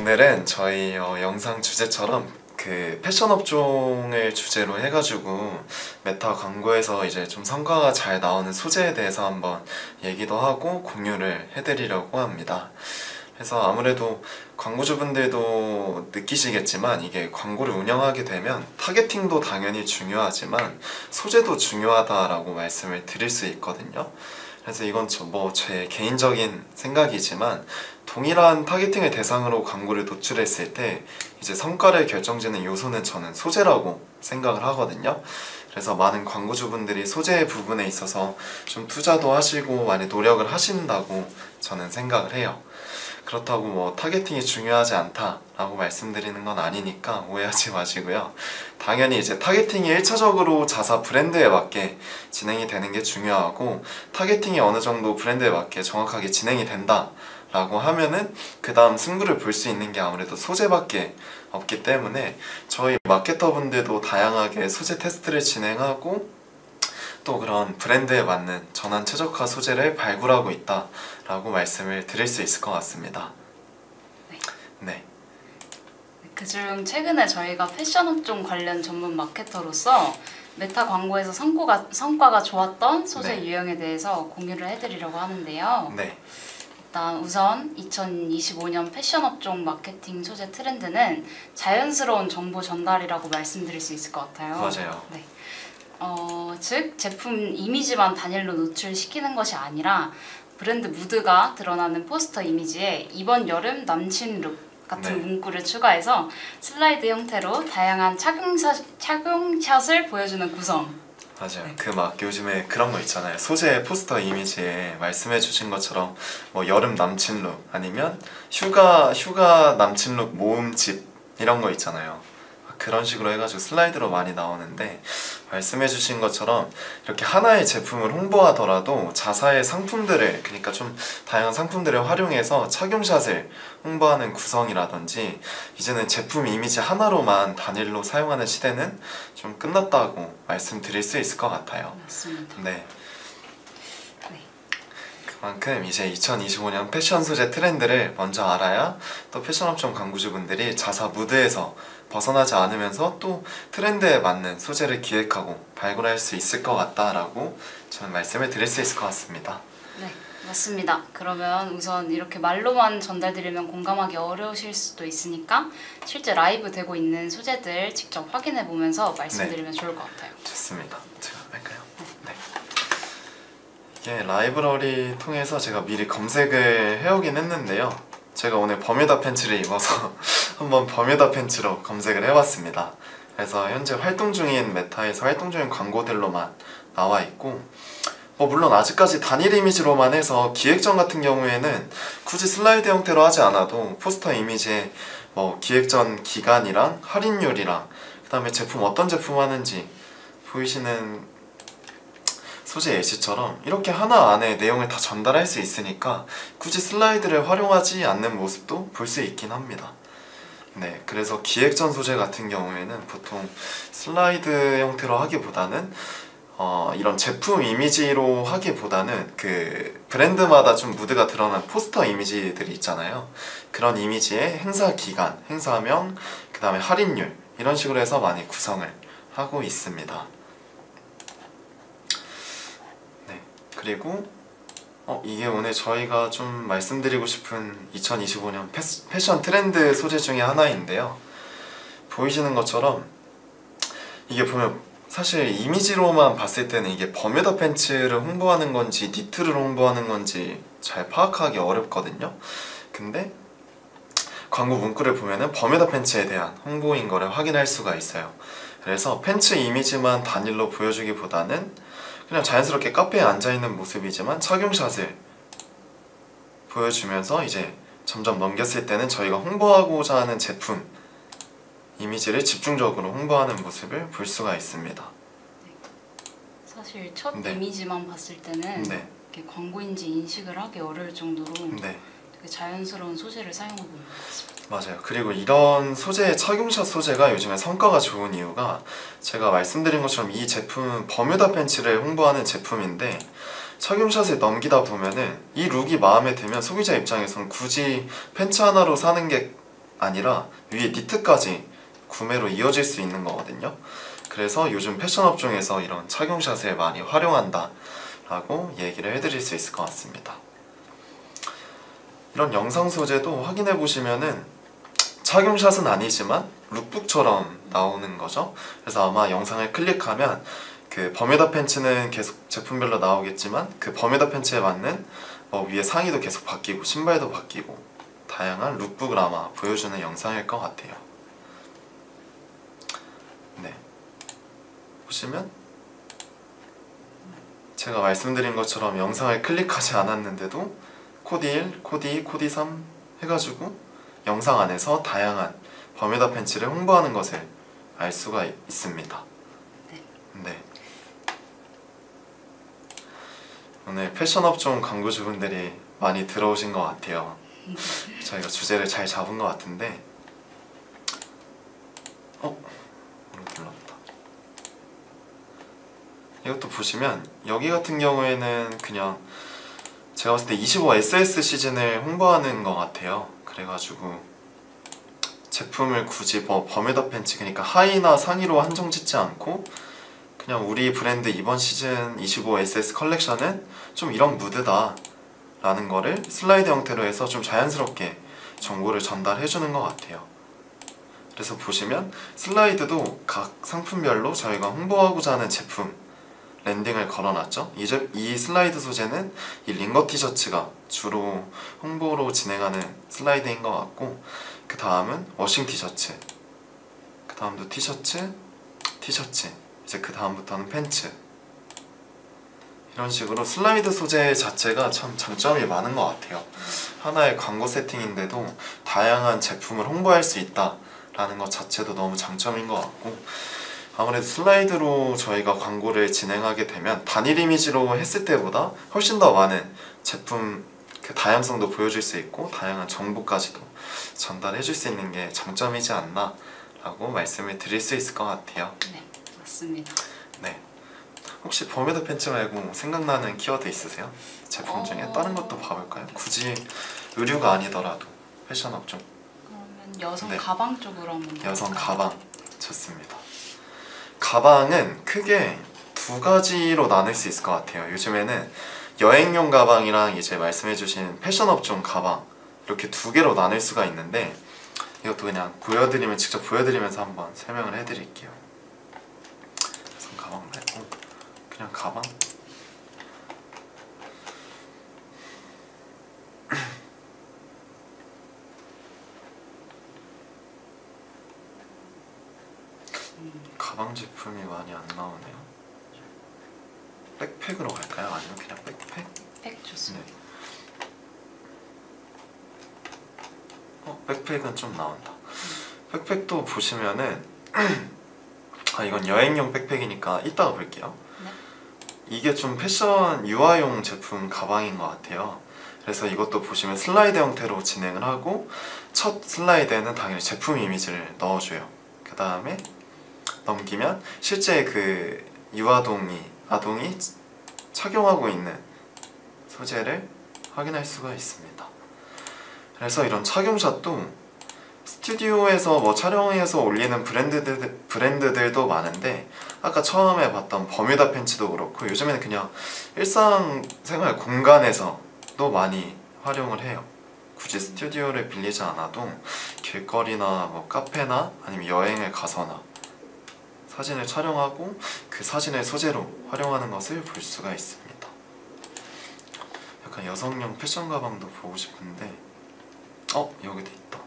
오늘은 저희 영상 주제처럼 그 패션 업종을 주제로 해가지고 메타 광고에서 이제 좀 성과가 잘 나오는 소재에 대해서 한번 얘기도 하고 공유를 해드리려고 합니다. 그래서 아무래도 광고주분들도 느끼시겠지만 이게 광고를 운영하게 되면 타겟팅도 당연히 중요하지만 소재도 중요하다라고 말씀을 드릴 수 있거든요. 그래서 이건 제 개인적인 생각이지만 동일한 타겟팅을 대상으로 광고를 노출했을 때 이제 성과를 결정짓는 요소는 저는 소재라고 생각을 하거든요. 그래서 많은 광고주분들이 소재 부분에 있어서 좀 투자도 하시고 많이 노력을 하신다고 저는 생각을 해요. 그렇다고 타겟팅이 중요하지 않다라고 말씀드리는 건 아니니까 오해하지 마시고요. 당연히 이제 타겟팅이 1차적으로 자사 브랜드에 맞게 진행이 되는 게 중요하고, 타겟팅이 어느 정도 브랜드에 맞게 정확하게 진행이 된다 라고 하면은 그 다음 승부를 볼 수 있는 게 아무래도 소재밖에 없기 때문에 저희 마케터분들도 다양하게 소재 테스트를 진행하고 또 그런 브랜드에 맞는 전환 최적화 소재를 발굴하고 있다 라고 말씀을 드릴 수 있을 것 같습니다. 네. 그중 최근에 저희가 패션 업종 관련 전문 마케터로서 메타 광고에서 성과가 좋았던 소재 유형에 대해서 공유를 해드리려고 하는데요. 일단 우선 2025년 패션 업종 마케팅 소재 트렌드는 자연스러운 정보 전달이라고 말씀드릴 수 있을 것 같아요. 맞아요. 즉 제품 이미지만 단일로 노출시키는 것이 아니라 브랜드 무드가 드러나는 포스터 이미지에 이번 여름 남친 룩 같은 문구를 추가해서 슬라이드 형태로 다양한 착용샷을 보여주는 구성. 맞아요. 요즘에 그런 거 있잖아요. 소재 포스터 이미지에 말씀해 주신 것처럼 여름 남친 룩 아니면 휴가 남친 룩 모음집 이런 거 있잖아요. 그런 식으로 해가지고 슬라이드로 많이 나오는데, 말씀해 주신 것처럼 이렇게 하나의 제품을 홍보하더라도 자사의 상품들을, 그러니까 좀 다양한 상품들을 활용해서 착용샷을 홍보하는 구성이라든지, 이제는 제품 이미지 하나로만 단일로 사용하는 시대는 좀 끝났다고 말씀드릴 수 있을 것 같아요. 맞습니다. 그만큼 이제 2025년 패션 소재 트렌드를 먼저 알아야 또 패션 업종 광고주분들이 자사 무드에서 벗어나지 않으면서 또 트렌드에 맞는 소재를 기획하고 발굴할 수 있을 것 같다라고 저는 말씀을 드릴 수 있을 것 같습니다. 네, 맞습니다. 그러면 우선 이렇게 말로만 전달드리면 공감하기 어려우실 수도 있으니까 실제 라이브 되고 있는 소재들 직접 확인해 보면서 말씀드리면 좋을 것 같아요. 좋습니다. 제가 할까요? 이게 라이브러리 통해서 제가 미리 검색을 해오긴 했는데요. 제가 오늘 버뮤다 팬츠를 입어서 한번 버뮤다 팬츠로 검색을 해봤습니다. 그래서 현재 활동 중인 메타에서 활동 중인 광고들로만 나와 있고, 물론 아직까지 단일 이미지로만 해서 기획전 같은 경우에는 굳이 슬라이드 형태로 하지 않아도 포스터 이미지에 기획전 기간이랑 할인율이랑 그 다음에 어떤 제품 하는지 보이시는 소재 예시처럼 이렇게 하나 안에 내용을 다 전달할 수 있으니까 굳이 슬라이드를 활용하지 않는 모습도 볼 수 있긴 합니다. 그래서 기획전 소재 같은 경우에는 보통 슬라이드 형태로 하기보다는 이런 제품 이미지로 하기보다는 그 브랜드마다 좀 무드가 드러난 포스터 이미지들이 있잖아요. 그런 이미지에 행사 기간, 행사명, 그 다음에 할인율 이런 식으로 해서 많이 구성을 하고 있습니다. 그리고 이게 오늘 저희가 좀 말씀드리고 싶은 2025년 패션 트렌드 소재 중에 하나인데요. 보이시는 것처럼 이게 보면 사실 이미지로만 봤을 때는 이게 버뮤다 팬츠를 홍보하는 건지 니트를 홍보하는 건지 잘 파악하기 어렵거든요. 근데 광고 문구를 보면은 버뮤다 팬츠에 대한 홍보인 거를 확인할 수가 있어요. 그래서 팬츠 이미지만 단일로 보여주기보다는 그냥 자연스럽게 카페에 앉아있는 모습이지만 착용샷을 보여주면서 이제 점점 넘겼을 때는 저희가 홍보하고자 하는 제품 이미지를 집중적으로 홍보하는 모습을 볼 수가 있습니다. 사실 첫 이미지만 봤을 때는 이렇게 광고인지 인식을 하기 어려울 정도로 되게 자연스러운 소재를 사용하고 있는 것 같습니다. 맞아요. 그리고 이런 소재의 착용샷 소재가 요즘에 성과가 좋은 이유가, 제가 말씀드린 것처럼 이 제품은 버뮤다 팬츠를 홍보하는 제품인데 착용샷을 넘기다 보면은 이 룩이 마음에 들면 소비자 입장에서는 굳이 팬츠 하나로 사는 게 아니라 위에 니트까지 구매로 이어질 수 있는 거거든요. 그래서 요즘 패션 업종에서 이런 착용샷을 많이 활용한다 라고 얘기를 해드릴 수 있을 것 같습니다. 이런 영상 소재도 확인해 보시면은 착용샷은 아니지만 룩북처럼 나오는 거죠. 그래서 아마 영상을 클릭하면 그 버뮤다 팬츠는 계속 제품별로 나오겠지만 그 버뮤다 팬츠에 맞는 위에 상의도 계속 바뀌고 신발도 바뀌고 다양한 룩북을 아마 보여주는 영상일 것 같아요. 네, 보시면 제가 말씀드린 것처럼 영상을 클릭하지 않았는데도 코디 1, 코디 2, 코디 3 해가지고 영상 안에서 다양한 버뮤다 팬츠를 홍보하는 것을 알 수가 있습니다. 네. 오늘 패션 업종 광고주분들이 많이 들어오신 것 같아요. 저희가 주제를 잘 잡은 것 같은데 눌렀다. 이것도 보시면 여기 같은 경우에는 그냥 제가 봤을 때 25SS 시즌을 홍보하는 것 같아요. 그래가지고 제품을 굳이 버뮤다 팬츠, 그러니까 하의나 상의로 한정 짓지 않고 그냥 우리 브랜드 이번 시즌 25SS 컬렉션은 좀 이런 무드다 라는 거를 슬라이드 형태로 해서 좀 자연스럽게 정보를 전달해주는 것 같아요. 그래서 보시면 슬라이드도 각 상품별로 저희가 홍보하고자 하는 제품 랜딩을 걸어놨죠. 이 슬라이드 소재는 이 링거 티셔츠가 주로 홍보로 진행하는 슬라이드인 것 같고, 그 다음은 워싱 티셔츠, 그 다음도 티셔츠, 이제 그 다음부터는 팬츠. 이런 식으로 슬라이드 소재 자체가 참 장점이 많은 것 같아요. 하나의 광고 세팅인데도 다양한 제품을 홍보할 수 있다라는 것 자체도 너무 장점인 것 같고, 아무래도 슬라이드로 저희가 광고를 진행하게 되면 단일 이미지로 했을 때보다 훨씬 더 많은 제품 그 다양성도 보여줄 수 있고 다양한 정보까지도 전달해 줄 수 있는 게 장점이지 않나 라고 말씀을 드릴 수 있을 것 같아요. 네, 맞습니다. 네, 혹시 버뮤다 팬츠 말고 생각나는 키워드 있으세요? 제품 중에 다른 것도 봐볼까요? 굳이 의류가 아니더라도 패션 업종. 그러면 여성 가방 쪽으로 한번 여성 가방 좋습니다. 가방은 크게 두 가지로 나눌 수 있을 것 같아요. 요즘에는 여행용 가방이랑 이제 말씀해주신 패션 업종 가방 이렇게 두 개로 나눌 수가 있는데, 이것도 그냥 직접 보여드리면서 한번 설명을 해드릴게요. 여성 가방 말고 그냥 가방. 가방 제품이 많이 안 나오네요. 백팩으로 갈까요? 아니면 그냥 백팩? 백 좋습니다. 네. 백팩은 좀 나온다. 백팩도 보시면은 이건 여행용 백팩이니까 이따가 볼게요. 네. 이게 좀 패션 유아용 제품 가방인 것 같아요. 그래서 이것도 보시면 슬라이드 형태로 진행을 하고, 첫 슬라이드에는 당연히 제품 이미지를 넣어줘요. 그 다음에 넘기면 실제 그 아동이 착용하고 있는 소재를 확인할 수가 있습니다. 그래서 이런 착용샷도 스튜디오에서 촬영해서 올리는 브랜드들도 많은데, 아까 처음에 봤던 버뮤다 팬츠도 그렇고 요즘에는 그냥 일상생활 공간에서도 많이 활용을 해요. 굳이 스튜디오를 빌리지 않아도 길거리나 카페나 아니면 여행을 가서나 사진을 촬영하고 그 사진을 소재로 활용하는 것을 볼 수가 있습니다. 약간 여성용 패션 가방도 보고 싶은데 여기도 있다.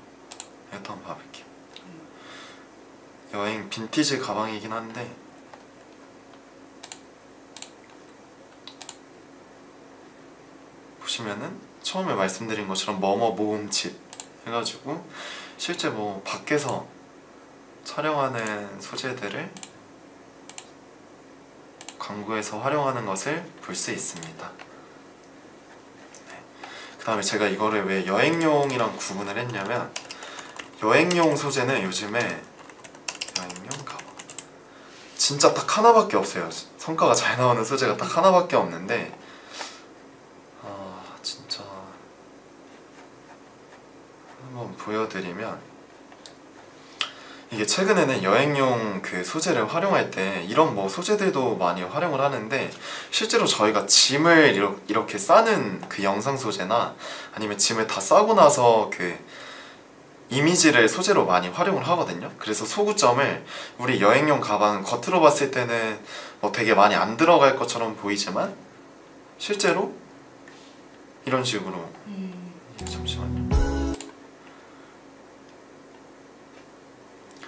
이것도 한번 봐볼게요. 여행 빈티지 가방이긴 한데 보시면은 처음에 말씀드린 것처럼 뭐뭐 모음집 해가지고 실제 밖에서 촬영하는 소재들을 광고에서 활용하는 것을 볼 수 있습니다. 네. 그 다음에 제가 이거를 왜 여행용이랑 구분을 했냐면, 여행용 소재는 요즘에 여행용 가방 진짜 딱 하나밖에 없어요. 성과가 잘 나오는 소재가 딱 하나밖에 없는데, 진짜 한번 보여드리면 이게 최근에는 여행용 그 소재를 활용할 때 이런 뭐 소재들도 많이 활용을 하는데, 실제로 저희가 짐을 이렇게 싸는 그 영상 소재나 아니면 짐을 다 싸고 나서 그 이미지를 소재로 많이 활용을 하거든요. 그래서 소구점을 우리 여행용 가방은 겉으로 봤을 때는 뭐 되게 많이 안 들어갈 것처럼 보이지만 실제로 이런 식으로 잠시만요.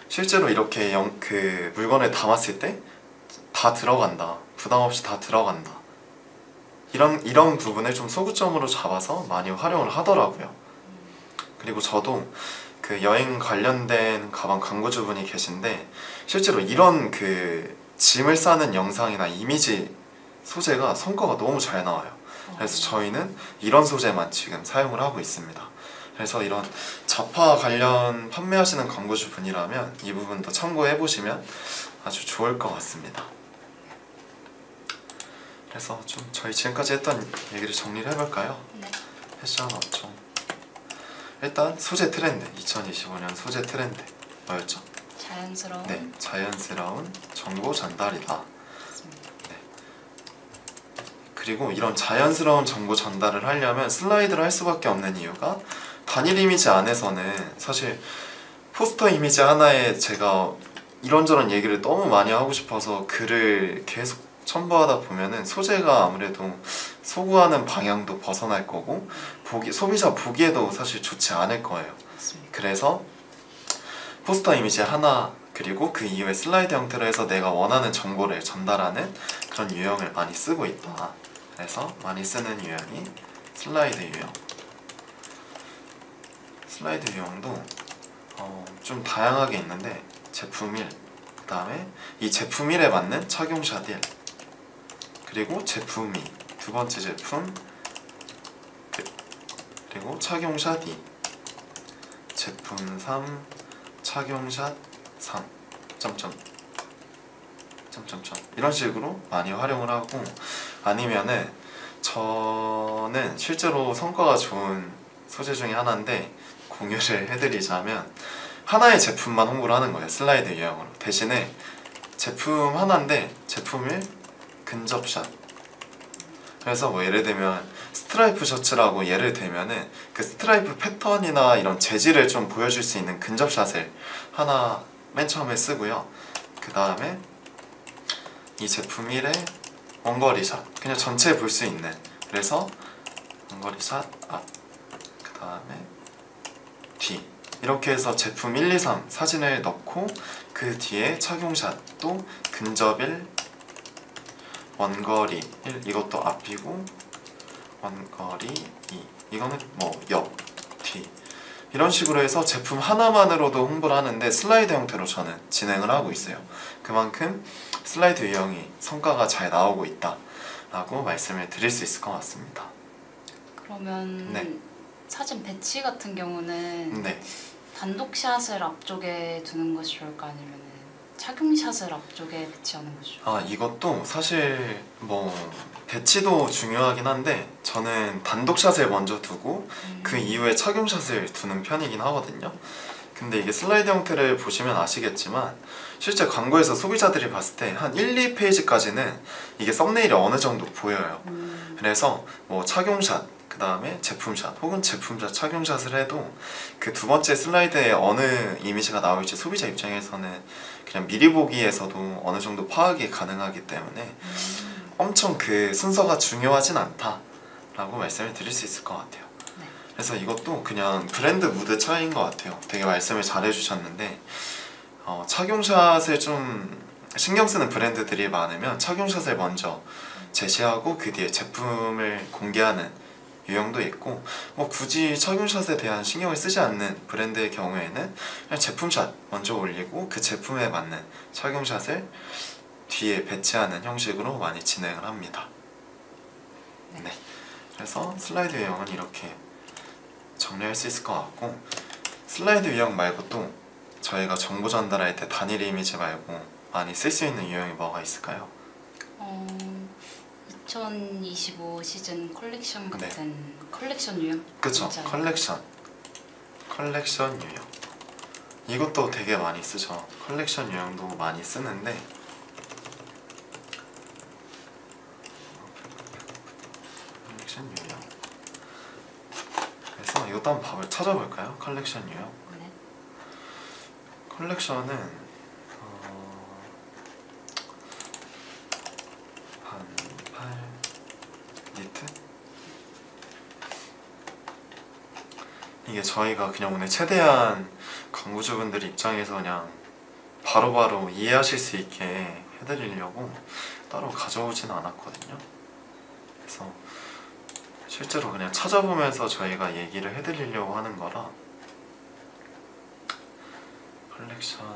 실제로 이렇게 그 물건을 담았을 때 다 들어간다, 부담 없이 다 들어간다, 이런 부분을 좀 소구점으로 잡아서 많이 활용을 하더라고요. 그리고 저도 그 여행 관련된 가방 광고주분이 계신데 실제로 이런 그 짐을 싸는 영상이나 이미지 소재가 성과가 너무 잘 나와요. 그래서 저희는 이런 소재만 지금 사용을 하고 있습니다. 그래서 이런 자파 관련 판매하시는 광고주분이라면 이 부분도 참고해 보시면 아주 좋을 것 같습니다. 그래서 좀 저희 지금까지 했던 얘기를 정리를 해볼까요? 네. 패션 업종, 일단 소재 트렌드, 2025년 소재 트렌드 뭐였죠? 자연스러운. 네, 자연스러운 정보 전달이다. 네. 그리고 이런 자연스러운 정보 전달을 하려면 슬라이드를 할 수밖에 없는 이유가, 단일 이미지 안에서는 사실 포스터 이미지 하나에 제가 이런저런 얘기를 너무 많이 하고 싶어서 글을 계속 첨부하다 보면은 소재가 아무래도 소구하는 방향도 벗어날 거고 소비자 보기에도 사실 좋지 않을 거예요. 맞습니다. 그래서 포스터 이미지 하나, 그리고 그 이후에 슬라이드 형태로 해서 내가 원하는 정보를 전달하는 그런 유형을 많이 쓰고 있다. 그래서 많이 쓰는 유형이 슬라이드 유형. 슬라이드 유형도 좀 다양하게 있는데, 제품일, 그 다음에 이 제품일에 맞는 착용샷 1, 그리고 제품 2, 두 번째 제품, 그리고 착용샷 2, 제품 3, 착용샷 3, 이런 식으로 많이 활용을 하고, 아니면은 저는 실제로 성과가 좋은 소재 중에 하나인데 공유를 해드리자면, 하나의 제품만 홍보를 하는 거예요. 슬라이드 유형으로. 대신에 제품 하나인데 제품을 근접샷. 그래서 뭐 예를 들면 스트라이프 셔츠라고 예를 들면은 그 스트라이프 패턴이나 이런 재질을 좀 보여줄 수 있는 근접샷을 하나 맨 처음에 쓰고요. 그 다음에 이 제품 1의 원거리샷, 그냥 전체 볼 수 있는, 그래서 원거리샷 앞, 그 다음에 뒤, 이렇게 해서 제품 1, 2, 3 사진을 넣고 그 뒤에 착용샷도 근접 1, 원거리 1, 이것도 앞이고 원거리 2, 이거는 뭐 옆, 뒤, 이런 식으로 해서 제품 하나만으로도 홍보를 하는데 슬라이드 형태로 저는 진행을 하고 있어요. 그만큼 슬라이드 유형이 성과가 잘 나오고 있다 라고 말씀을 드릴 수 있을 것 같습니다. 그러면 네. 사진 배치 같은 경우는 네. 단독 샷을 앞쪽에 두는 것이 좋을까, 아니면 착용샷을 앞쪽에 배치하는 것이 좋을까? 이것도 사실 뭐 배치도 중요하긴 한데 저는 단독샷을 먼저 두고 그 이후에 착용샷을 두는 편이긴 하거든요. 근데 이게 슬라이드 형태를 보시면 아시겠지만 실제 광고에서 소비자들이 봤을 때 한 1, 2페이지까지는 이게 썸네일이 어느 정도 보여요. 그래서 뭐 착용샷, 그 다음에 제품샷 혹은 제품샷, 착용샷을 해도 그 두 번째 슬라이드에 어느 이미지가 나올지 소비자 입장에서는 그냥 미리 보기에서도 어느 정도 파악이 가능하기 때문에 엄청 그 순서가 중요하진 않다라고 말씀을 드릴 수 있을 것 같아요. 네. 그래서 이것도 그냥 브랜드 무드 차이인 것 같아요. 되게 말씀을 잘 해주셨는데 착용샷을 좀 신경 쓰는 브랜드들이 많으면 착용샷을 먼저 제시하고 그 뒤에 제품을 공개하는 유형도 있고, 뭐 굳이 착용샷에 대한 신경을 쓰지 않는 브랜드의 경우에는 그냥 제품샷 먼저 올리고 그 제품에 맞는 착용샷을 뒤에 배치하는 형식으로 많이 진행을 합니다. 네. 그래서 슬라이드 유형은 이렇게 정리할 수 있을 것 같고, 슬라이드 유형 말고 또 저희가 정보 전달할 때 단일 이미지 말고 많이 쓸 수 있는 유형이 뭐가 있을까요? 2025 시즌 컬렉션 같은 컬렉션 유형? 그쵸, 있잖아요. 컬렉션 유형. 이것도 되게 많이 쓰죠. 컬렉션 유형도 많이 쓰는데 컬렉션 유형. 그래서 이것도 한번 찾아볼까요? 컬렉션 유형. 네. 컬렉션은 반팔 니트? 이게 저희가 그냥 오늘 최대한 광고주분들 입장에서 그냥 바로바로 이해하실 수 있게 해드리려고 따로 가져오진 않았거든요. 그래서 실제로 그냥 찾아보면서 저희가 얘기를 해드리려고 하는 거라. 컬렉션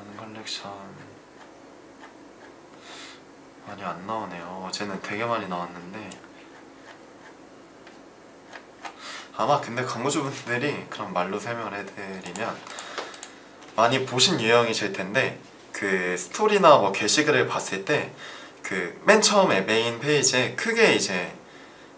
많이 안 나오네요. 어제는 되게 많이 나왔는데 아마 근데 광고주분들이 그런 말로 설명을 해드리면 많이 보신 유형이실 텐데 그 스토리나 뭐 게시글을 봤을 때 그 맨 처음에 메인 페이지에 크게 이제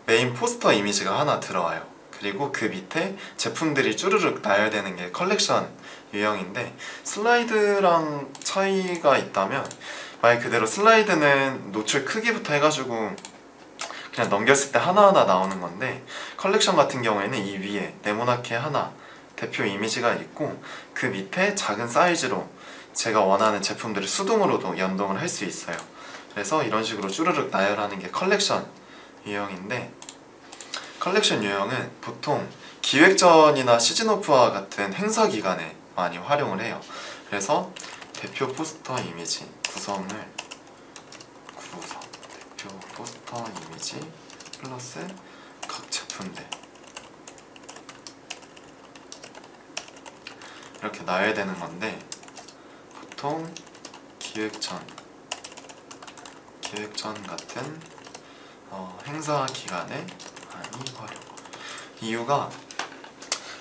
메인 포스터 이미지가 하나 들어와요. 그리고 그 밑에 제품들이 쭈르륵 나열되는 게 컬렉션 유형인데 슬라이드랑 차이가 있다면 말 그대로 슬라이드는 노출 크기부터 해가지고 그냥 넘겼을 때 하나하나 나오는 건데 컬렉션 같은 경우에는 이 위에 네모나게 하나 대표 이미지가 있고 그 밑에 작은 사이즈로 제가 원하는 제품들을 수동으로도 연동을 할 수 있어요. 그래서 이런 식으로 쭈르륵 나열하는 게 컬렉션 유형인데 컬렉션 유형은 보통 기획전이나 시즌오프와 같은 행사 기간에 많이 활용을 해요. 그래서 대표 포스터 이미지 구성 대표 포스터 이미지 플러스 각 제품들 이렇게 나열되는 건데 보통 기획전 같은 행사 기간에 많이 활용. 이유가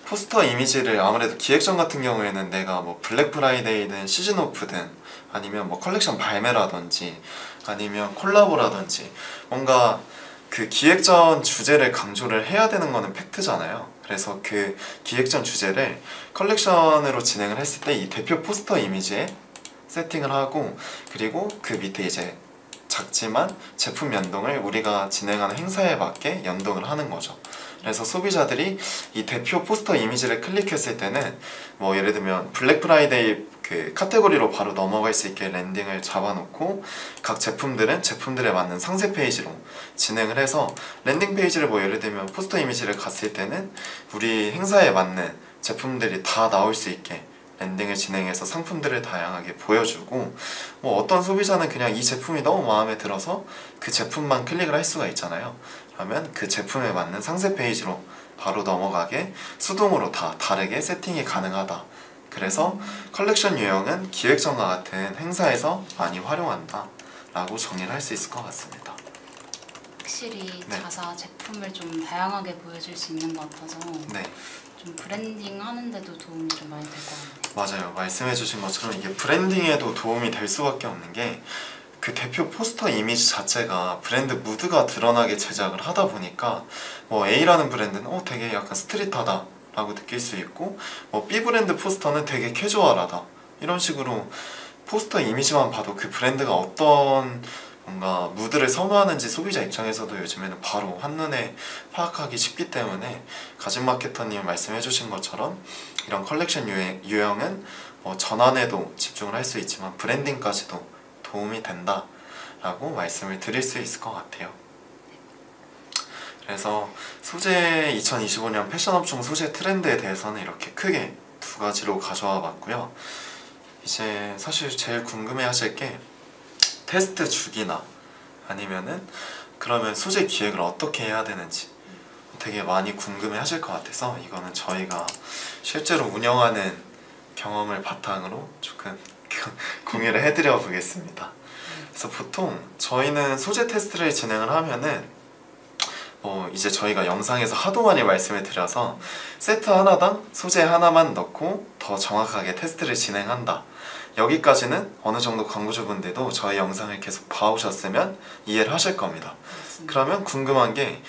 포스터 이미지를 아무래도 기획전 같은 경우에는 내가 뭐 블랙 프라이데이든 시즌 오프든 아니면 뭐 컬렉션 발매라든지 아니면 콜라보라든지 뭔가 그 기획전 주제를 강조를 해야 되는 거는 팩트잖아요. 그래서 그 기획전 주제를 컬렉션으로 진행을 했을 때 이 대표 포스터 이미지에 세팅을 하고 그리고 그 밑에 이제 작지만 제품 연동을 우리가 진행하는 행사에 맞게 연동을 하는 거죠. 그래서 소비자들이 이 대표 포스터 이미지를 클릭했을 때는 뭐 예를 들면 블랙 프라이데이 그 카테고리로 바로 넘어갈 수 있게 랜딩을 잡아놓고 각 제품들은 제품들에 맞는 상세 페이지로 진행을 해서 랜딩 페이지를 뭐 예를 들면 포스터 이미지를 갔을 때는 우리 행사에 맞는 제품들이 다 나올 수 있게 랜딩을 진행해서 상품들을 다양하게 보여주고 뭐 어떤 소비자는 그냥 이 제품이 너무 마음에 들어서 그 제품만 클릭을 할 수가 있잖아요. 그러면 그 제품에 맞는 상세 페이지로 바로 넘어가게 수동으로 다 다르게 세팅이 가능하다. 그래서 컬렉션 유형은 기획전과 같은 행사에서 많이 활용한다 라고 정의를 할 수 있을 것 같습니다. 확실히 자사 제품을 좀 다양하게 보여줄 수 있는 것 같아서 좀 브랜딩 하는데도 도움이 좀 많이 될 것 같네요. 맞아요. 말씀해주신 것처럼 이게 브랜딩에도 도움이 될 수밖에 없는 게 그 대표 포스터 이미지 자체가 브랜드 무드가 드러나게 제작을 하다 보니까 뭐 A라는 브랜드는 되게 약간 스트릿하다 라고 느낄 수 있고 뭐 B 브랜드 포스터는 되게 캐주얼하다 이런 식으로 포스터 이미지만 봐도 그 브랜드가 어떤 뭔가 무드를 선호하는지 소비자 입장에서도 요즘에는 바로 한눈에 파악하기 쉽기 때문에 가진마케터님 말씀해주신 것처럼 이런 컬렉션 유형은 전환에도 집중을 할 수 있지만 브랜딩까지도 도움이 된다 라고 말씀을 드릴 수 있을 것 같아요. 그래서 소재 2025년 패션업종 소재 트렌드에 대해서는 이렇게 크게 두 가지로 가져와 봤고요. 이제 사실 제일 궁금해 하실 게 테스트 주기나 아니면은 그러면 소재 기획을 어떻게 해야 되는지 되게 많이 궁금해 하실 것 같아서 이거는 저희가 실제로 운영하는 경험을 바탕으로 조금 공유를 해드려 보겠습니다. 그래서 보통 저희는 소재 테스트를 진행을 하면은 이제 저희가 영상에서 하도 많이 말씀을 드려서 세트 하나당 소재 하나만 넣고 더 정확하게 테스트를 진행한다. 여기까지는 어느 정도 광고주분들도 저희 영상을 계속 봐오셨으면 이해를 하실 겁니다. 그러면 궁금한 게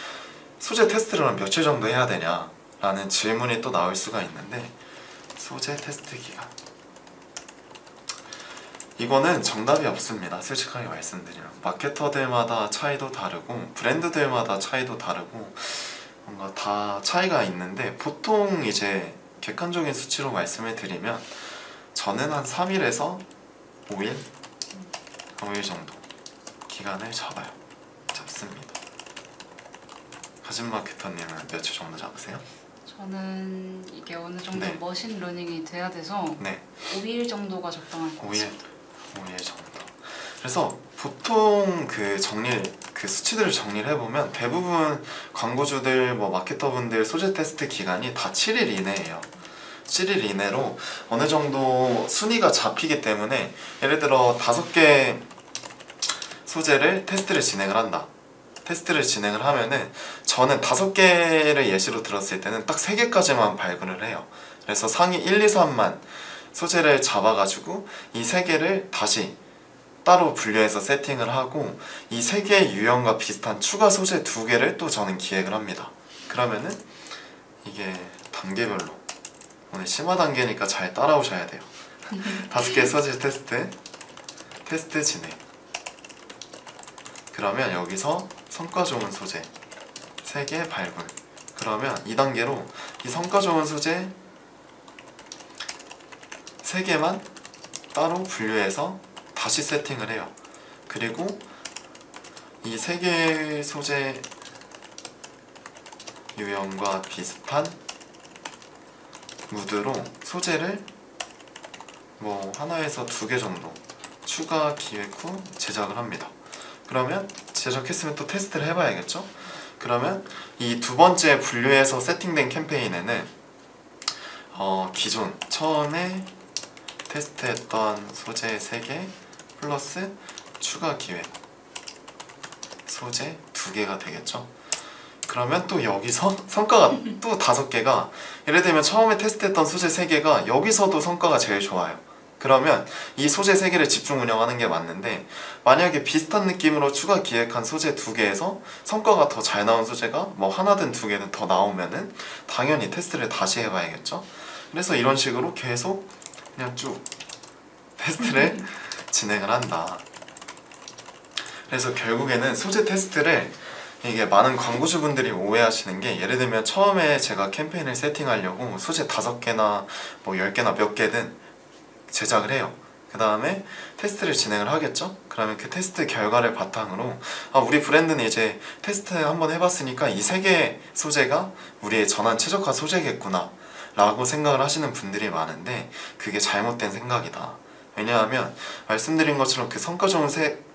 소재 테스트를 한 며칠 정도 해야 되냐 라는 질문이 또 나올 수가 있는데 소재 테스트 기간 이거는 정답이 없습니다. 솔직하게 말씀드리면 마케터들마다 차이도 다르고 브랜드들마다 차이도 다르고 뭔가 다 차이가 있는데, 보통 이제 객관적인 수치로 말씀을 드리면 저는 한 3일에서 5일? 5일 정도 기간을 잡습니다. 가진 마케터님은 며칠 정도 잡으세요? 저는 이게 어느 정도 네. 머신 러닝이 돼야 돼서 네, 5일 정도가 적당할 것 5일, 같습니다. 5일 정도. 그래서 보통 그 수치들을 정리를 해보면 대부분 광고주들, 뭐 마케터분들 소재 테스트 기간이 다 7일 이내예요. 7일 이내로 어느 정도 순위가 잡히기 때문에, 예를 들어 5개 소재를 테스트를 진행을 한다. 테스트를 진행을 하면은 저는 5개를 예시로 들었을 때는 딱 3개까지만 발굴을 해요. 그래서 상위 1, 2, 3만 소재를 잡아가지고 이 3개를 다시 따로 분류해서 세팅을 하고, 이 3개의 유형과 비슷한 추가 소재 2개를 또 저는 기획을 합니다. 그러면은 이게 단계별로, 오늘 심화 단계니까 잘 따라오셔야 돼요. 5개 소재 테스트 진행. 그러면 여기서 성과 좋은 소재 3개 발굴. 그러면 2단계로 이 성과 좋은 소재 3개만 따로 분류해서 다시 세팅을 해요. 그리고 이 3개의 소재 유형과 비슷한 무드로 소재를 뭐 하나에서 2개 정도 추가 기획 후 제작을 합니다. 그러면 제작했으면 또 테스트를 해봐야겠죠? 그러면 이 2번째 분류해서 세팅된 캠페인에는 기존 처음에 테스트했던 소재 3개 플러스 추가 기획 소재 2개가 되겠죠? 그러면 또 여기서 성과가 또 5개가, 예를 들면 처음에 테스트했던 소재 3개가 여기서도 성과가 제일 좋아요. 그러면 이 소재 3개를 집중 운영하는 게 맞는데, 만약에 비슷한 느낌으로 추가 기획한 소재 2개에서 성과가 더 잘 나온 소재가 뭐 하나든 2개든 더 나오면은 당연히 테스트를 다시 해봐야겠죠? 그래서 이런 식으로 계속 그냥 쭉 테스트를 진행을 한다. 그래서 결국에는 소재 테스트를, 이게 많은 광고주분들이 오해하시는 게, 예를 들면 처음에 제가 캠페인을 세팅하려고 소재 5개나 뭐 10개나 몇 개든 제작을 해요. 그 다음에 테스트를 진행을 하겠죠? 그러면 그 테스트 결과를 바탕으로 우리 브랜드는 이제 테스트 한번 해봤으니까 이 3개 소재가 우리의 전환 최적화 소재겠구나 라고 생각을 하시는 분들이 많은데, 그게 잘못된 생각이다. 왜냐하면 말씀드린 것처럼 그 성과 좋은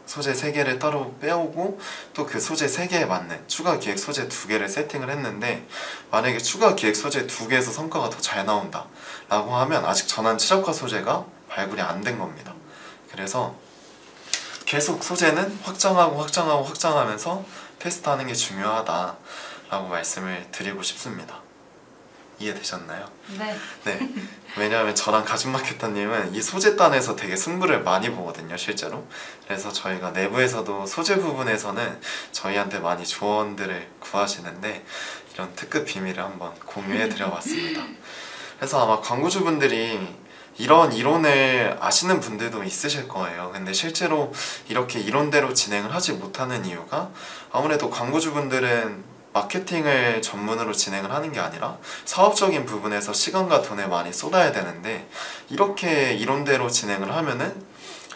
소재 3개를 따로 빼오고 또 그 소재 3개에 맞는 추가 기획 소재 2개를 세팅을 했는데, 만약에 추가 기획 소재 2개에서 성과가 더 잘 나온다 라고 하면 아직 전환 최적화 소재가 발굴이 안 된 겁니다. 그래서 계속 소재는 확장하면서 테스트하는 게 중요하다 라고 말씀을 드리고 싶습니다. 이해되셨나요? 네. 네. 왜냐하면 저랑 가진 마케터님은 이 소재단에서 되게 승부를 많이 보거든요, 실제로. 그래서 저희가 내부에서도 소재 부분에서는 저희한테 많이 조언들을 구하시는데, 이런 특급 비밀을 한번 공유해 드려봤습니다. 그래서 아마 광고주분들이 이런 이론을 아시는 분들도 있으실 거예요. 근데 실제로 이렇게 이론대로 진행을 하지 못하는 이유가, 아무래도 광고주분들은 마케팅을 전문으로 진행을 하는 게 아니라 사업적인 부분에서 시간과 돈을 많이 쏟아야 되는데, 이렇게 이론대로 진행을 하면은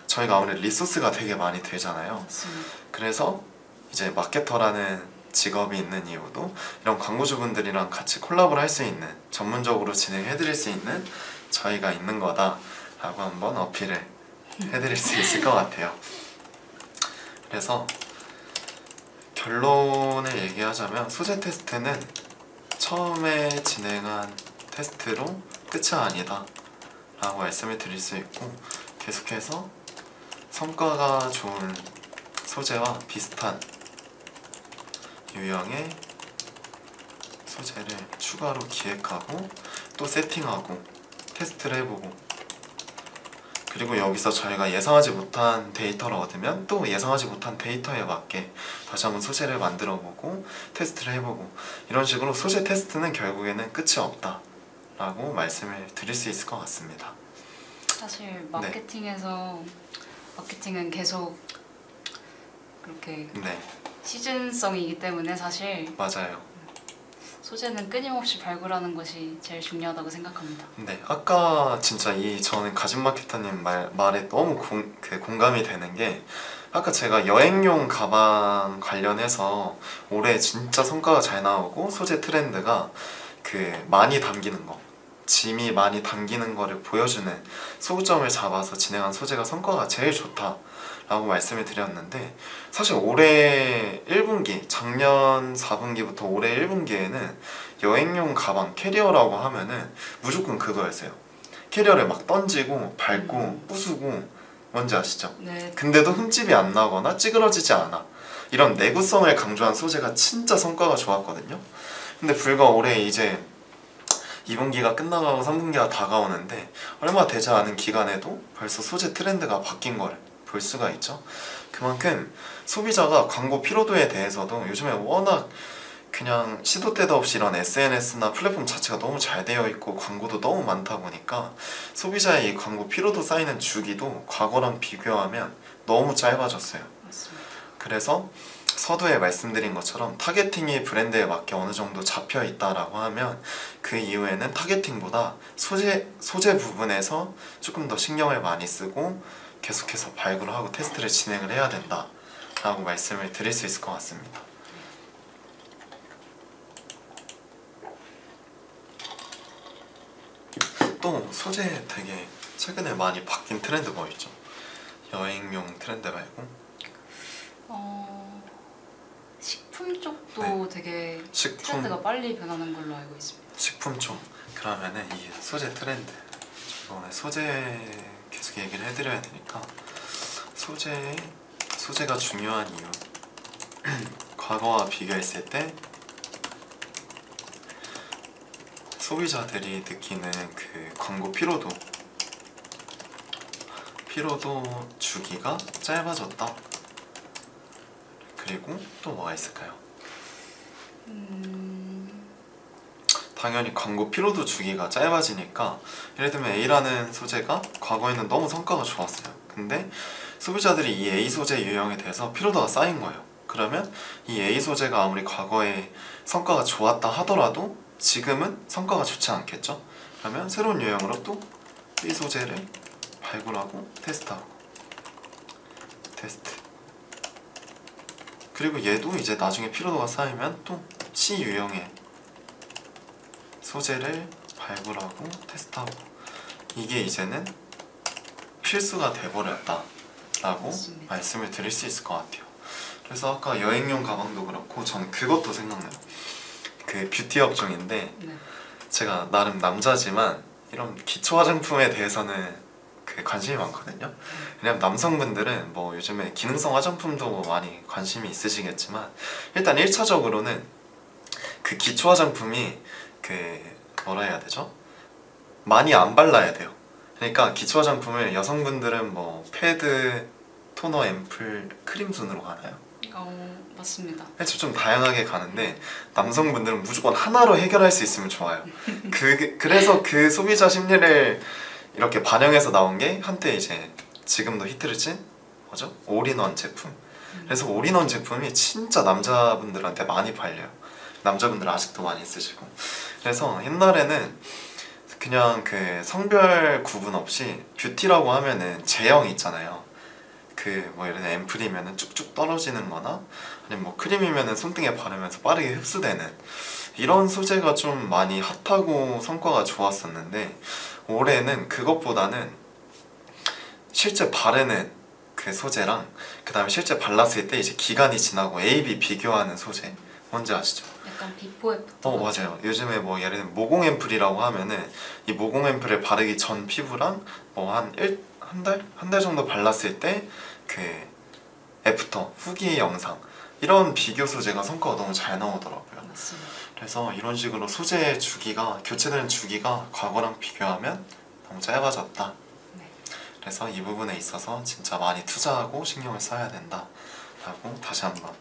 저희가 아무래도 리소스가 되게 많이 들잖아요. 맞습니다. 그래서 이제 마케터라는 직업이 있는 이유도 이런 광고주분들이랑 같이 콜라보를 할 수 있는, 전문적으로 진행해 드릴 수 있는 저희가 있는 거다 라고 한번 어필을 해드릴 수 있을 것 같아요. 그래서 결론을 얘기하자면, 소재 테스트는 처음에 진행한 테스트로 끝이 아니다 라고 말씀을 드릴 수 있고, 계속해서 성과가 좋은 소재와 비슷한 유형의 소재를 추가로 기획하고 또 세팅하고 테스트를 해보고, 그리고 여기서 저희가 예상하지 못한 데이터를 얻으면 또 예상하지 못한 데이터에 맞게 다시 한번 소재를 만들어보고 테스트를 해보고, 이런 식으로 소재 테스트는 결국에는 끝이 없다 라고 말씀을 드릴 수 있을 것 같습니다. 사실 마케팅에서 마케팅은 계속 그렇게 네, 시즌성이기 때문에 사실 맞아요. 소재는 끊임없이 발굴하는 것이 제일 중요하다고 생각합니다. 네, 아까 진짜 저는 가진 마케터님 말에 너무 공감이 되는 게, 아까 제가 여행용 가방 관련해서 올해 진짜 성과가 잘 나오고 소재 트렌드가 많이 담기는 거, 짐이 많이 담기는 거를 보여주는 소점을 잡아서 진행한 소재가 성과가 제일 좋다라고 말씀을 드렸는데, 사실 올해 1분기, 작년 4분기부터 올해 1분기에는 여행용 가방 캐리어라고 하면은 무조건 그거였어요. 캐리어를 막 던지고 밟고 부수고, 뭔지 아시죠? 네. 근데도 흠집이 안 나거나 찌그러지지 않아. 이런 내구성을 강조한 소재가 진짜 성과가 좋았거든요. 근데 불과 올해 이제 2분기가 끝나가고 3분기가 다가오는데, 얼마 되지 않은 기간에도 벌써 소재 트렌드가 바뀐 걸 볼 수가 있죠. 그만큼 소비자가 광고 피로도에 대해서도 요즘에 워낙 그냥 시도 때도 없이 이런 SNS나 플랫폼 자체가 너무 잘 되어 있고 광고도 너무 많다 보니까 소비자의 이 광고 피로도 쌓이는 주기도 과거랑 비교하면 너무 짧아졌어요. 맞습니다. 그래서 서두에 말씀드린 것처럼 타겟팅이 브랜드에 맞게 어느 정도 잡혀 있다라고 하면 그 이후에는 타겟팅보다 소재 부분에서 조금 더 신경을 많이 쓰고 계속해서 발굴하고 테스트를 진행을 해야 된다라고 말씀을 드릴 수 있을 것 같습니다. 또 소재 되게 최근에 많이 바뀐 트렌드 뭐 있죠? 여행용 트렌드 말고 식품 쪽도 되게 식품. 트렌드가 빨리 변하는 걸로 알고 있습니다. 식품 쪽. 그러면은 이 소재 트렌드, 이번에 소재 계속 얘기를 해드려야 되니까, 소재가 중요한 이유 과거와 비교했을 때 소비자들이 느끼는 광고 피로도 주기가 짧아졌다. 그리고 또 뭐가 있을까요? 당연히 광고 피로도 주기가 짧아지니까, 예를 들면 A라는 소재가 과거에는 너무 성과가 좋았어요. 근데 소비자들이 이 A 소재 유형에 대해서 피로도가 쌓인 거예요. 그러면 이 A 소재가 아무리 과거에 성과가 좋았다 하더라도 지금은 성과가 좋지 않겠죠? 그러면 새로운 유형으로 또 B 소재를 발굴하고 테스트하고 테스트. 그리고 얘도 이제 나중에 피로도가 쌓이면 또 C 유형의 소재를 발굴하고 테스트하고, 이게 이제는 필수가 돼버렸다 라고 맞습니다. 말씀을 드릴 수 있을 것 같아요. 그래서 아까 여행용 가방도 그렇고 저는 그것도 생각나요. 뷰티 업종인데, 네. 제가 나름 남자지만 이런 기초 화장품에 대해서는 관심이 많거든요. 왜냐면 남성분들은 뭐 요즘에 기능성 화장품도 많이 관심이 있으시겠지만, 일단 1차적으로는 기초 화장품이 뭐라 해야 되죠? 많이 안 발라야 돼요. 그러니까 기초 화장품을 여성분들은 뭐 패드, 토너, 앰플, 크림 순으로 가나요? 맞습니다. 그래서 좀 다양하게 가는데, 남성분들은 무조건 하나로 해결할 수 있으면 좋아요. 그래서 소비자 심리를 이렇게 반영해서 나온 게 한때 이제 지금도 히트를 친 뭐죠? 올인원 제품. 그래서 올인원 제품이 진짜 남자분들한테 많이 팔려요. 남자분들 아직도 많이 쓰시고. 그래서 옛날에는 그냥 성별 구분 없이 뷰티라고 하면은 제형이 있잖아요. 뭐 예를 들어 앰플이면은 쭉쭉 떨어지는 거나, 아니면 뭐 크림이면은 손등에 바르면서 빠르게 흡수되는 이런 소재가 좀 많이 핫하고 성과가 좋았었는데, 올해는 그것보다는 실제 바르는 소재랑 그 다음에 실제 발랐을 때 이제 기간이 지나고 A, B 비교하는 소재, 뭔지 아시죠? 약간 비포 애프터. 맞아요. 요즘에 뭐 예를 들면 모공 앰플이라고 하면은 이 모공 앰플을 바르기 전 피부랑 뭐 한 달 정도 발랐을 때 애프터 후기 영상, 이런 비교 소재가 성과가 너무 잘 나오더라고요. 맞습니다. 그래서 이런 식으로 소재 주기가, 교체되는 주기가 과거랑 비교하면 너무 짧아졌다. 네. 그래서 이 부분에 있어서 진짜 많이 투자하고 신경을 써야 된다 라고 다시 한번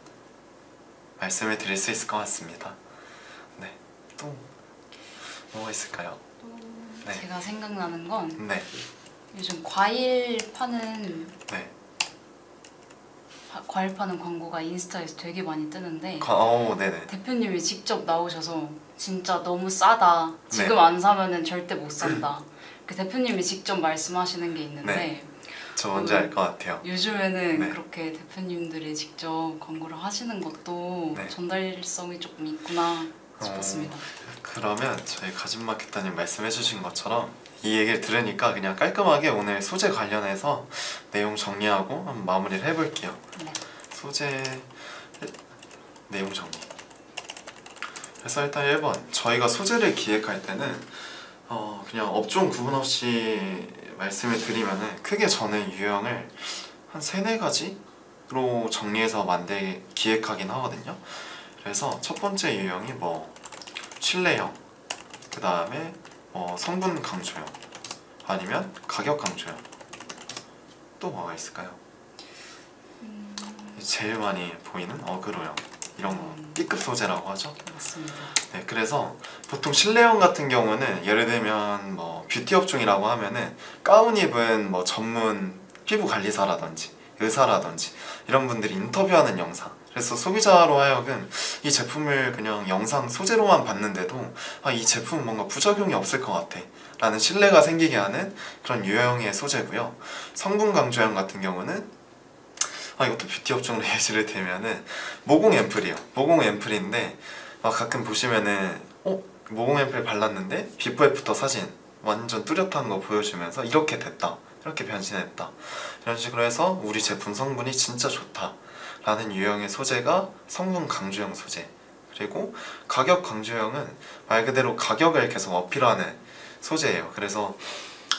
말씀을 드릴 수 있을 것 같습니다. 네, 또 뭐가 있을까요? 또 네. 제가 생각나는 건 네, 요즘 과일 파는 네. 과일 파는 광고가 인스타에서 되게 많이 뜨는데 네네. 대표님이 직접 나오셔서 진짜 너무 싸다. 지금 네. 안 사면은 절대 못 산다. 그 대표님이 직접 말씀하시는 게 있는데 네. 저 뭔지 알 것 같아요. 요즘에는 네. 그렇게 대표님들이 직접 광고를 하시는 것도 네. 전달성이 조금 있구나 싶었습니다. 그러면 저희 가진 마케터님 말씀해 주신 것처럼 이 얘기를 들으니까 그냥 깔끔하게 오늘 소재 관련해서 내용 정리하고 한번 마무리를 해볼게요. 네. 소재 내용 정리. 그래서 일단 1번 저희가 소재를 기획할 때는 그냥 업종 구분 없이 말씀을 드리면은 크게 저는 유형을 한 3-4가지로 정리해서 기획하긴 하거든요. 그래서 첫 번째 유형이 뭐 신뢰형, 그 다음에 성분 강조형, 아니면 가격 강조형. 또 뭐가 있을까요? 제일 많이 보이는 어그로형, 이런 거 B급 소재라고 하죠. 맞습니다. 네, 그래서 보통 신뢰형 같은 경우는 예를 들면 뭐 뷰티 업종이라고 하면은 가운 입은 뭐 전문 피부 관리사라든지 의사라든지 이런 분들이 인터뷰하는 영상. 그래서 소비자로 하여금 이 제품을 그냥 영상 소재로만 봤는데도 이 제품은 뭔가 부작용이 없을 것 같아 라는 신뢰가 생기게 하는 그런 유형의 소재고요. 성분 강조형 같은 경우는 이것도 뷰티 업종으로 예시를 들면은 모공 앰플이요. 모공 앰플인데 가끔 보시면은 모공 앰플 발랐는데 비포 애프터 사진 완전 뚜렷한 거 보여주면서 이렇게 됐다, 이렇게 변신했다, 이런 식으로 해서 우리 제품 성분이 진짜 좋다 라는 유형의 소재가 성분 강조형 소재. 그리고 가격 강조형은 말 그대로 가격을 계속 어필하는 소재예요. 그래서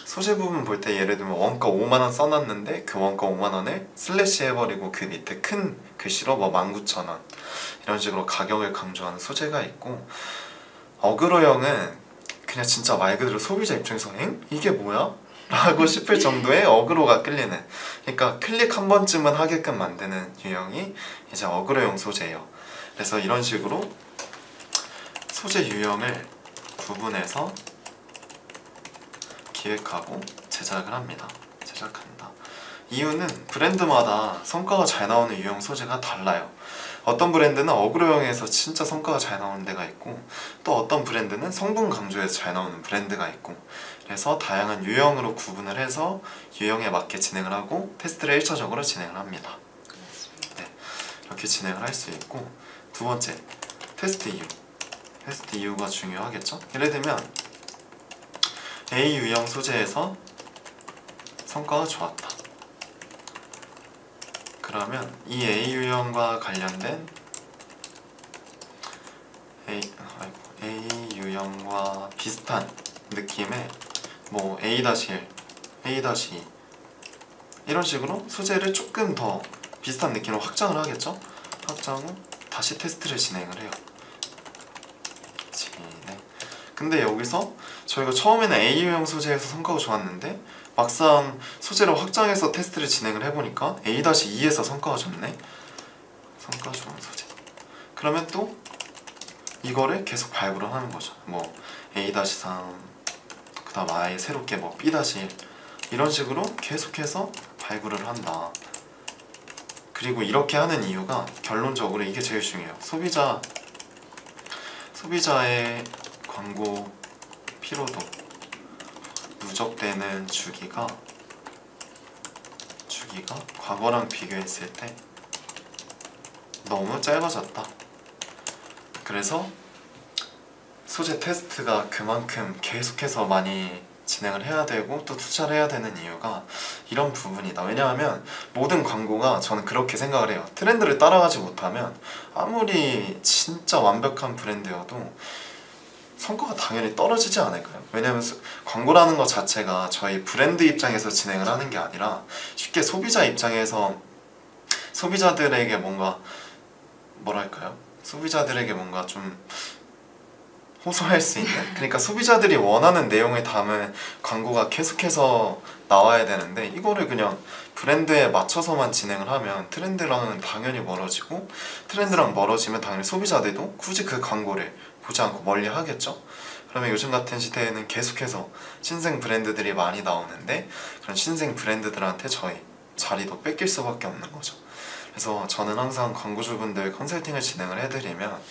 소재 부분 볼 때 예를 들면 원가 5만원 써놨는데 그 원가 5만원을 슬래시 해버리고 그 밑에 큰 글씨로 뭐 19,000원 이런 식으로 가격을 강조하는 소재가 있고, 어그로형은 그냥 진짜 말 그대로 소비자 입장에서 이게 뭐야? 라고 싶을 정도의 어그로가 끌리는, 그러니까 클릭 한 번쯤은 하게끔 만드는 유형이 이제 어그로형 소재예요. 그래서 이런 식으로 소재 유형을 구분해서 기획하고 제작한다. 이유는 브랜드마다 성과가 잘 나오는 유형 소재가 달라요. 어떤 브랜드는 어그로형에서 진짜 성과가 잘 나오는 데가 있고, 또 어떤 브랜드는 성분 강조에서 잘 나오는 브랜드가 있고, 그래서 다양한 유형으로 구분을 해서 유형에 맞게 진행을 하고 테스트를 1차적으로 진행을 합니다. 네, 이렇게 진행을 할 수 있고, 두 번째, 테스트 이유. 테스트 이유가 중요하겠죠? 예를 들면 A 유형 소재에서 성과가 좋았다. 그러면 이 A 유형과 관련된 A 유형과 비슷한 느낌의 뭐 A-1, A-2 이런 식으로 소재를 조금 더 비슷한 느낌으로 확장을 하겠죠? 확장 후 다시 테스트를 진행을 해요. 근데 여기서 저희가 처음에는 A 유형 소재에서 성과가 좋았는데 막상 소재를 확장해서 테스트를 진행을 해보니까 A-2에서 성과가 좋네? 성과 좋은 소재. 그러면 또 이거를 계속 발굴을 하는 거죠. 뭐 A-3, 그 다음 아예 새롭게 뭐 B-1 이런 식으로 계속해서 발굴을 한다. 그리고 이렇게 하는 이유가 결론적으로 이게 제일 중요해요. 소비자의 광고 피로도, 누적되는 주기가 과거랑 비교했을 때 너무 짧아졌다. 그래서 소재 테스트가 그만큼 계속해서 많이 진행을 해야 되고 또 투자를 해야 되는 이유가 이런 부분이다. 왜냐하면 모든 광고가 저는 그렇게 생각을 해요. 트렌드를 따라가지 못하면 아무리 진짜 완벽한 브랜드여도 성과가 당연히 떨어지지 않을까요? 왜냐면 광고라는 것 자체가 저희 브랜드 입장에서 진행을 하는 게 아니라 쉽게 소비자 입장에서 소비자들에게 뭔가 좀 호소할 수 있는, 그러니까 소비자들이 원하는 내용을 담은 광고가 계속해서 나와야 되는데 이거를 그냥 브랜드에 맞춰서만 진행을 하면 트렌드랑은 당연히 멀어지고, 트렌드랑 멀어지면 당연히 소비자들도 굳이 그 광고를 보지 않고 멀리 하겠죠? 그러면 요즘 같은 시대에는 계속해서 신생 브랜드들이 많이 나오는데 그런 신생 브랜드들한테 저희 자리도 뺏길 수밖에 없는 거죠. 그래서 저는 항상 광고주분들 컨설팅을 진행을 해드리면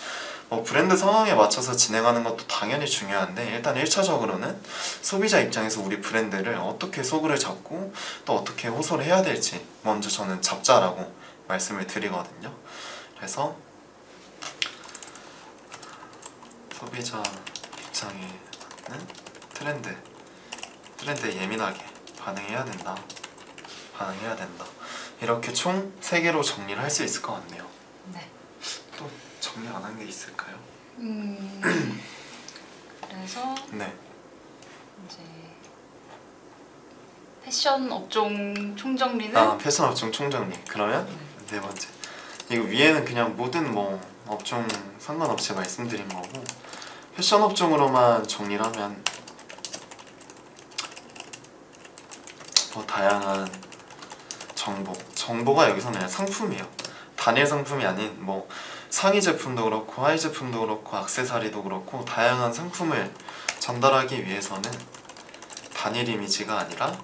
브랜드 상황에 맞춰서 진행하는 것도 당연히 중요한데 일단 1차적으로는 소비자 입장에서 우리 브랜드를 어떻게 소구를 잡고 또 어떻게 호소를 해야 될지 먼저 저는 잡자라고 말씀을 드리거든요. 그래서 소비자 입장에는 트렌드에 예민하게 반응해야 된다. 이렇게 총 3개로 정리를 할 수 있을 것 같네요. 네. 또 정리 안 한 게 있을까요? 그래서 네. 이제 패션 업종 총정리는 패션 업종 총정리. 그러면 네 번째. 이거 위에는 그냥 모든 업종 상관없이 말씀드린 거고 패션 업종으로만 정리를 하면 다양한 정보가 여기서는 그냥 상품이에요. 단일 상품이 아닌 상의 제품도 그렇고 하의 제품도 그렇고 액세서리도 그렇고 다양한 상품을 전달하기 위해서는 단일 이미지가 아니라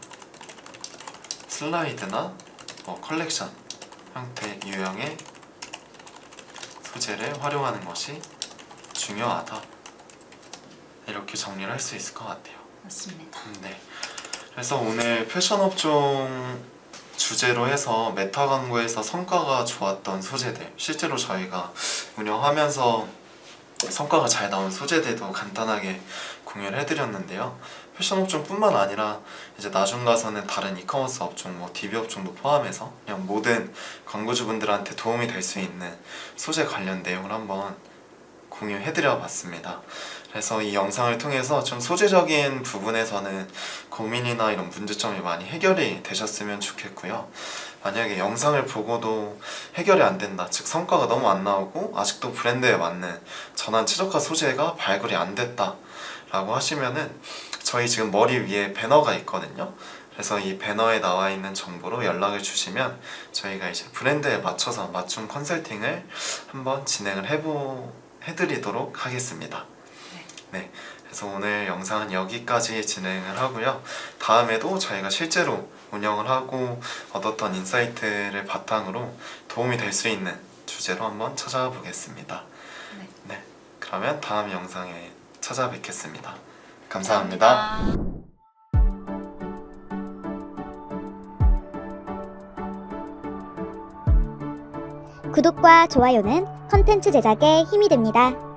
슬라이드나 컬렉션 형태 유형의 소재를 활용하는 것이 중요하다. 이렇게 정리를 할 수 있을 것 같아요. 맞습니다. 네. 그래서 오늘 패션 업종 주제로 해서 메타 광고에서 성과가 좋았던 소재들, 실제로 저희가 운영하면서 성과가 잘 나온 소재들도 간단하게 공유를 해드렸는데요. 패션 업종뿐만 아니라 이제 나중 가서는 다른 이커머스 업종, DB 업종도 포함해서 그냥 모든 광고주분들한테 도움이 될 수 있는 소재 관련 내용을 한번 공유해드려 봤습니다. 그래서 이 영상을 통해서 좀 소재적인 부분에서는 고민이나 이런 문제점이 많이 해결이 되셨으면 좋겠고요. 만약에 영상을 보고도 해결이 안 된다, 즉 성과가 너무 안 나오고 아직도 브랜드에 맞는 전환 최적화 소재가 발굴이 안 됐다 라고 하시면은 저희 지금 머리 위에 배너가 있거든요. 그래서 이 배너에 나와 있는 정보로 연락을 주시면 저희가 이제 브랜드에 맞춰서 맞춤 컨설팅을 한번 진행을 해드리도록 하겠습니다. 네, 그래서 오늘 영상은 여기까지 진행을 하고요. 다음에도 저희가 실제로 운영을 하고 얻었던 인사이트를 바탕으로 도움이 될 수 있는 주제로 한번 찾아보겠습니다. 네, 그러면 다음 영상에 찾아뵙겠습니다. 감사합니다. 구독과 좋아요는 컨텐츠 제작에 힘이 됩니다.